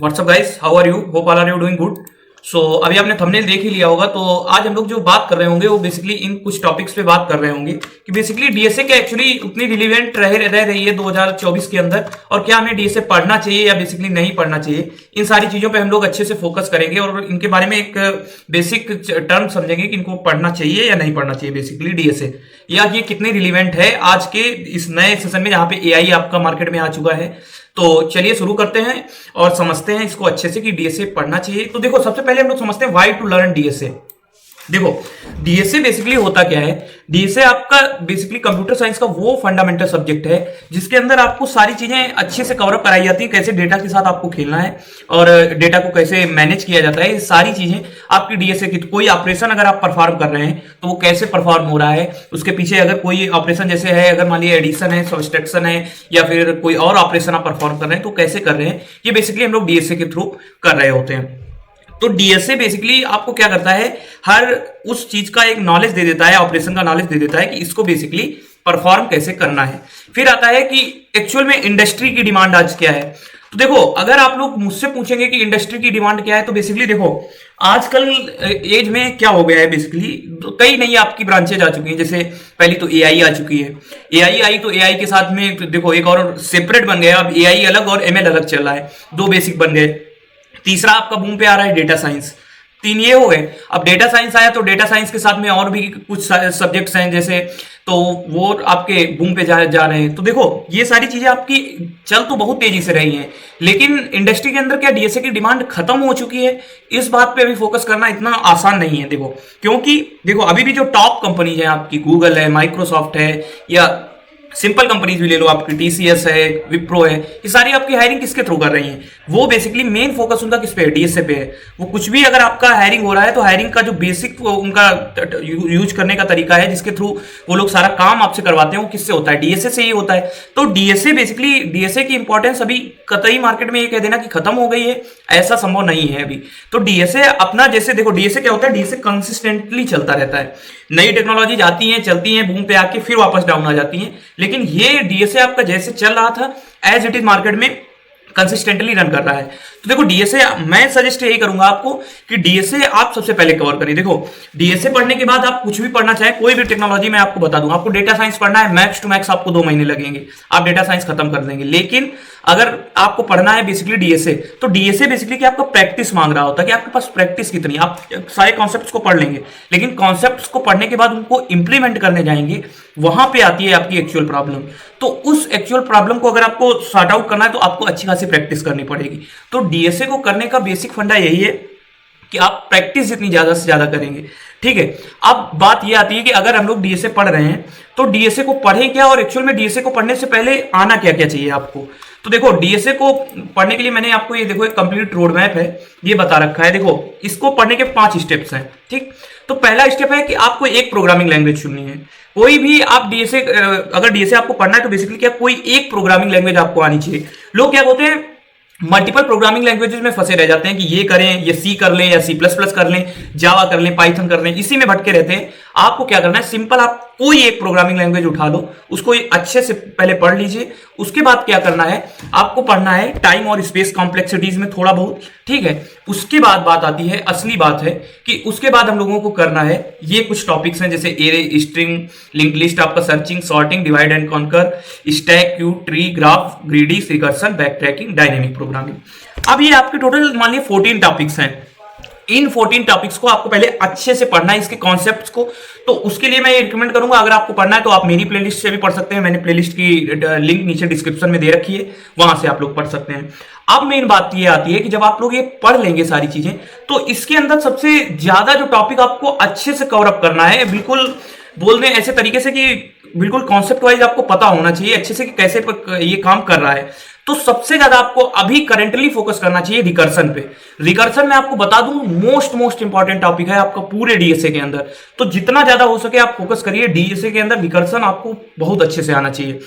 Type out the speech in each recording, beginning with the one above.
WhatsApp guys, how are you? Hope all are you doing good. So अभी आपने thumbnail देख ही लिया होगा। तो आज हम लोग जो बात कर रहे होंगे वो बेसिकली इन कुछ टॉपिक्स पे बात कर रहे होंगे कि बेसिकली डीएसए क्या एक्चुअली उतनी रिलीवेंट रह रही है 2024 के अंदर, और क्या हमें डीएसए पढ़ना चाहिए या बेसिकली नहीं पढ़ना चाहिए। इन सारी चीजों पे हम लोग अच्छे से फोकस करेंगे और इनके बारे में एक बेसिक टर्म समझेंगे कि इनको पढ़ना चाहिए या नहीं पढ़ना चाहिए बेसिकली डीएसए, या ये कितने रिलीवेंट है आज के इस नए सेशन में जहाँ पे एआई आपका मार्केट में आ चुका है। तो चलिए शुरू करते हैं और समझते हैं इसको अच्छे से कि डीएसए पढ़ना चाहिए। तो देखो, सबसे पहले हम लोग समझते हैं व्हाई टू लर्न डीएसए। देखो, डीएसए बेसिकली होता क्या है। डीएसए आपका बेसिकली कंप्यूटर साइंस का वो फंडामेंटल सब्जेक्ट है जिसके अंदर आपको सारी चीजें अच्छे से कवर अप कराई जाती है। कैसे डेटा के साथ आपको खेलना है और डेटा को कैसे मैनेज किया जाता है, ये सारी चीजें आपकी डीएसए की। कोई ऑपरेशन अगर आप परफॉर्म कर रहे हैं तो वो कैसे परफॉर्म हो रहा है, उसके पीछे अगर कोई ऑपरेशन जैसे है, अगर मान लिया एडिशन है, सब्सट्रैक्शन है, या फिर कोई और ऑपरेशन आप परफॉर्म कर रहे हैं तो कैसे कर रहे हैं, ये बेसिकली हम लोग डीएसए के थ्रू कर रहे होते हैं। तो डीएसए बेसिकली आपको क्या करता है, हर उस चीज का एक नॉलेज दे देता है, ऑपरेशन का नॉलेज दे देता है कि इसको बेसिकली परफॉर्म कैसे करना है। फिर आता है कि एक्चुअल में इंडस्ट्री की डिमांड आज क्या है। तो देखो, अगर आप लोग मुझसे पूछेंगे कि इंडस्ट्री की डिमांड क्या है, तो बेसिकली देखो आजकल एज में क्या हो गया है, बेसिकली कई नई आपकी ब्रांचेज आ चुकी हैं। जैसे पहली तो एआई आ चुकी है। एआई आई तो एआई के साथ में तो देखो एक और सेपरेट बन गया। अब एआई अलग और एमएल अलग चल रहा है, दो बेसिक बन गए। तीसरा आपका बूम पे आ रहा है डेटा साइंस। तीन ये हो गए। अब डेटा साइंस आया तो डेटा साइंस के साथ में और भी कुछ सब्जेक्ट्स हैं जैसे, तो वो आपके बूम पे जा रहे हैं। तो देखो, ये सारी चीजें आपकी चल तो बहुत तेजी से रही हैं, लेकिन इंडस्ट्री के अंदर क्या डीएसए की डिमांड खत्म हो चुकी है, इस बात पे अभी फोकस करना इतना आसान नहीं है। देखो, क्योंकि देखो अभी भी जो टॉप कंपनीज हैं आपकी, गूगल है, माइक्रोसॉफ्ट है, या सिंपल कंपनीज भी ले लो, आपकी टीसीएस है, विप्रो है, ये सारी आपकी हायरिंग किसके थ्रू कर रही हैं। वो बेसिकली मेन फोकस उनका किस पे है, डीएसए पे है। वो कुछ भी अगर आपका हायरिंग हो रहा है तो हायरिंग का जो बेसिक उनका यूज करने का तरीका है, जिसके थ्रू वो लोग सारा काम आपसे करवाते हैं, वो किससे होता है, डीएसए से ही होता है। तो डीएसए बेसिकली, डीएसए की इंपॉर्टेंस अभी कतई मार्केट में ये कह देना कि खत्म हो गई है, ऐसा संभव नहीं है अभी। तो डीएसए अपना, जैसे देखो डीएसए क्या होता है, डीएसए कंसिस्टेंटली चलता रहता है। नई टेक्नोलॉजी आती हैं, चलती हैं, बूम पे आके फिर वापस डाउन आ जाती हैं, लेकिन ये डीएसए आपका जैसे चल रहा था एज इट इज मार्केट में कंसिस्टेंटली रन कर रहा है। तो देखो डीएसए मैं सजेस्ट यही करूंगा आपको कि डीएसए आप सबसे पहले कवर करिए। देखो, डीएसए पढ़ने के बाद आप कुछ भी पढ़ना चाहे, कोई भी टेक्नोलॉजी मैं आपको बता दूं, आपको डेटा साइंस पढ़ना है, मैक्स टू मैक्स आपको 2 महीने लगेंगे, आप डेटा साइंस खत्म कर देंगे। लेकिन अगर आपको पढ़ना है बेसिकली डीएसए, तो डीएसए बेसिकली कि आपको प्रैक्टिस मांग रहा होता है कि आपके पास प्रैक्टिस कितनी। आप सारे कॉन्सेप्ट्स को पढ़ लेंगे, लेकिन कॉन्सेप्ट्स को पढ़ने के बाद उनको इंप्लीमेंट करने जाएंगे, वहां पे आती है आपकी एक्चुअल प्रॉब्लम। तो उस एक्चुअल प्रॉब्लम को अगर आपको सॉर्ट आउट करना है तो आपको अच्छी खासी प्रैक्टिस करनी पड़ेगी। तो डीएसए को करने का बेसिक फंडा यही है कि आप प्रैक्टिस जितनी ज्यादा से ज्यादा करेंगे, ठीक है। अब बात यह आती है कि अगर हम लोग डीएसए पढ़ रहे हैं तो डीएसए को पढ़ें क्या, और एक्चुअल में डीएसए को पढ़ने से पहले आना क्या क्या चाहिए आपको। तो देखो, डीएसए को पढ़ने के लिए मैंने आपको ये देखो एक कंप्लीट रोड मैप है, ये बता रखा है। देखो, इसको पढ़ने के 5 स्टेप्स हैं, ठीक। तो पहला स्टेप है कि आपको एक प्रोग्रामिंग लैंग्वेज चुननी है। कोई भी आप डीएसए, अगर डीएसए आपको पढ़ना है तो बेसिकली क्या, कोई एक प्रोग्रामिंग लैंग्वेज आपको आनी चाहिए। लोग क्या बोलते हैं, मल्टीपल प्रोग्रामिंग लैंग्वेजेस में फंसे रह जाते हैं कि ये करें, ये सी कर लें, या सी प्लस प्लस कर लें, जावा कर लें, पाइथन कर लें, इसी में भटके रहते हैं। आपको क्या करना है, सिंपल आप कोई एक प्रोग्रामिंग लैंग्वेज उठा लो, उसको अच्छे से पहले पढ़ लीजिए। उसके बाद क्या करना है, आपको पढ़ना है टाइम और स्पेस कॉम्प्लेक्सिटीज में थोड़ा बहुत, ठीक है। उसके बाद बात आती है, असली बात है कि उसके बाद हम लोगों को करना है ये कुछ टॉपिक्स हैं जैसे एरे, स्ट्रिंग, लिंक लिस्ट, आपका searching, sorting, divide and conquer, stack, Q, tree, graph, greedy, recursion, back tracking, dynamic programming. अब ये आपके टोटल मान लीजिए 14 टॉपिक्स हैं। इन 14 टॉपिक्स को आपको पहले अच्छे से पढ़ना है, इसके कॉन्सेप्ट्स को। तो उसके लिए मैं ये रिकमेंड करूंगा, अगर आपको पढ़ना है तो आप मेरी प्लेलिस्ट से भी पढ़ सकते हैं। मैंने प्लेलिस्ट की लिंक नीचे डिस्क्रिप्शन में दे रखी है, वहां से आप लोग पढ़ सकते हैं। अब मेन बात ये आती है कि जब आप लोग ये पढ़ लेंगे सारी चीजें, तो इसके अंदर सबसे ज्यादा जो टॉपिक आपको अच्छे से कवर अप करना है, बिल्कुल बोल दें ऐसे तरीके से कि बिल्कुल कॉन्सेप्ट वाइज आपको पता होना चाहिए अच्छे से कि कैसे ये काम कर रहा है। तो सबसे ज्यादा आपको अभी करंटली फोकस करना चाहिए रिकर्सन पे। रिकर्सन में आपको बता दूं मोस्ट इंपॉर्टेंट टॉपिक है आपका पूरे डीएसए के अंदर। तो जितना ज्यादा हो सके आप फोकस करिए डीएसए के अंदर, रिकर्सन आपको बहुत अच्छे से आना चाहिए।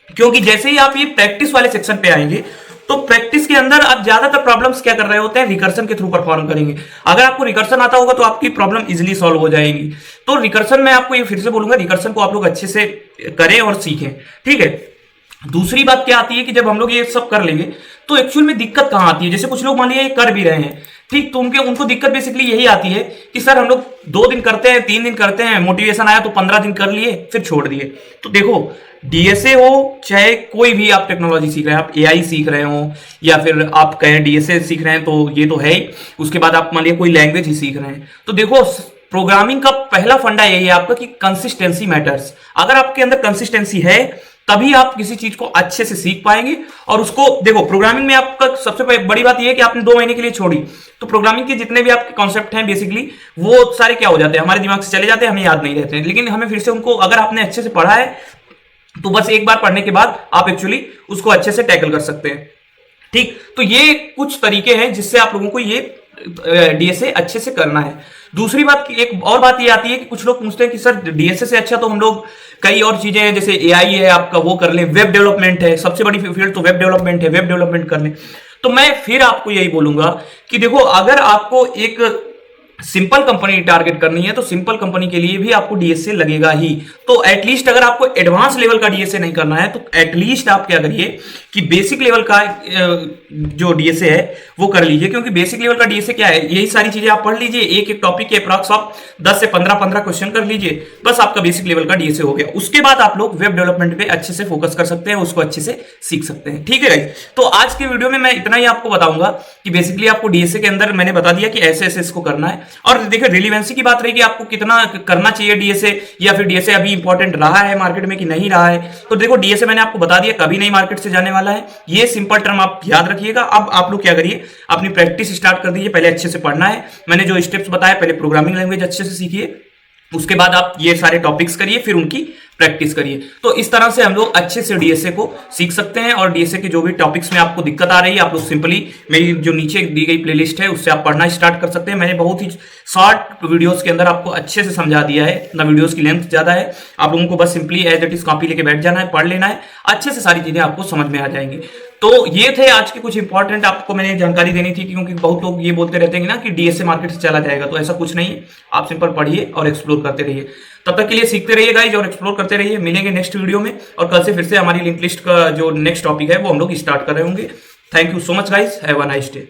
क्योंकि जैसे ही आप ये प्रैक्टिस वाले सेक्शन पे आएंगे तो प्रैक्टिस के अंदर आप ज्यादातर प्रॉब्लम्स क्या कर रहे होते हैं, रिकर्सन के थ्रू परफॉर्म करेंगे। अगर आपको रिकर्सन आता होगा तो आपकी प्रॉब्लम इजीली सॉल्व हो जाएगी। तो रिकर्सन में आपको ये फिर से बोलूंगा, रिकर्सन को आप लोग अच्छे से करें और सीखें, ठीक है। दूसरी बात क्या आती है कि जब हम लोग ये सब कर लेंगे तो एक्चुअल में दिक्कत कहाँ आती है? जैसे कुछ लोग मान लिया ये कर भी रहे हैं, ठीक, तो उनको दिक्कत बेसिकली यही आती है कि सर हम लोग 2 दिन करते हैं, 3 दिन करते हैं, मोटिवेशन आया तो 15 दिन कर लिए फिर छोड़ दिए। तो देखो डीएसए हो चाहे कोई भी आप टेक्नोलॉजी सीख रहे हैं, आप एआई सीख रहे हो या फिर आप कहें डीएसए सीख रहे हैं तो ये तो है ही, उसके बाद आप मान लिया कोई लैंग्वेज ही सीख रहे हैं, तो देखो प्रोग्रामिंग का पहला फंडा यही है आपका कि कंसिस्टेंसी मैटर्स। अगर आपके अंदर कंसिस्टेंसी है तभी आप किसी चीज को अच्छे से सीख पाएंगे। और उसको देखो प्रोग्रामिंग में आपका सबसे बड़ी बात यह है कि आपने 2 महीने के लिए छोड़ी तो प्रोग्रामिंग के जितने भी आपके कॉन्सेप्ट हैं बेसिकली वो सारे क्या हो जाते हैं, हमारे दिमाग से चले जाते हैं, हमें याद नहीं रहते हैं। लेकिन हमें फिर से उनको अगर आपने अच्छे से पढ़ा है तो बस एक बार पढ़ने के बाद आप एक्चुअली उसको अच्छे से टैकल कर सकते हैं, ठीक। तो ये कुछ तरीके हैं जिससे आप लोगों को ये डीएसए अच्छे से करना है। दूसरी बात, एक और बात ये आती है कि कुछ लोग पूछते हैं कि सर डीएसए से अच्छा तो हम लोग कई और चीजें हैं, जैसे एआई है आपका वो कर लें, वेब डेवलपमेंट है, सबसे बड़ी फील्ड तो वेब डेवलपमेंट है, वेब डेवलपमेंट कर लें। तो मैं फिर आपको यही बोलूंगा कि देखो अगर आपको एक सिंपल कंपनी टारगेट करनी है तो सिंपल कंपनी के लिए भी आपको डीएसए लगेगा ही। तो एटलीस्ट अगर आपको एडवांस लेवल का डीएसए नहीं करना है तो एटलीस्ट आप क्या करिए कि बेसिक लेवल का जो डीएसए है वो कर लीजिए, क्योंकि बेसिक लेवल का डीएसए क्या है, यही सारी चीजें आप पढ़ लीजिए, एक एक टॉपिक के अप्रॉक्स आप 10 से 15 क्वेश्चन कर लीजिए, बस आपका बेसिक लेवल का डीएसए हो गया। उसके बाद आप लोग वेब डेवलपमेंट पे अच्छे से फोकस कर सकते हैं, उसको अच्छे से सीख सकते हैं, ठीक है गाइस। तो आज के वीडियो में मैं इतना ही आपको बताऊंगा कि बेसिकली आपको डीएसए के अंदर मैंने बता दिया कि ऐसे ऐसे इसको करना है। और देखिए रिलीवेंसी की बात रही कि आपको कितना करना चाहिए डीएसए, या फिर डीएसए अभी इंपॉर्टेंट रहा है मार्केट में कि नहीं रहा है। तो देखो डीएसए मैंने आपको बता दिया कभी नहीं मार्केट से जाने वाला है, ये सिंपल टर्म आप याद रखिएगा। अब आप लोग क्या करिए अपनी प्रैक्टिस स्टार्ट कर दीजिए, पहले अच्छे से पढ़ना है, मैंने जो स्टेप्स बताया पहले प्रोग्रामिंग लैंग्वेज अच्छे से सीखिए, उसके बाद आप ये सारे टॉपिक्स करिए, फिर उनकी प्रैक्टिस करिए। तो इस तरह से हम लोग अच्छे से डीएसए को सीख सकते हैं। और डीएसए के जो भी टॉपिक्स में आपको दिक्कत आ रही है आप लोग सिंपली मेरी जो नीचे दी गई प्लेलिस्ट है उससे आप पढ़ना स्टार्ट कर सकते हैं। मैंने बहुत ही शॉर्ट वीडियोस के अंदर आपको अच्छे से समझा दिया है, ना वीडियोस की लेंथ ज्यादा है, आप लोगों को बस simply as it is copy लेके बैठ जाना है, पढ़ लेना है, अच्छे से सारी चीजें आपको समझ में आ जाएंगी। तो ये थे आज के कुछ इंपॉर्टेंट आपको मैंने जानकारी देनी थी, क्योंकि बहुत लोग ये बोलते रहते हैं ना कि डीएसए मार्केट से चला जाएगा, तो ऐसा कुछ नहीं है। आप सिंपल पढ़िए और एक्सप्लोर करते रहिए। तब तक के लिए सीखते रहिए गाइस और एक्सप्लोर करते रहिए। मिलेंगे नेक्स्ट वीडियो में, और कल से फिर से हमारी लिंक लिस्ट का जो नेक्स्ट टॉपिक है वो हम लोग स्टार्ट कर रहे होंगे। Thank you so much guys, have a nice day.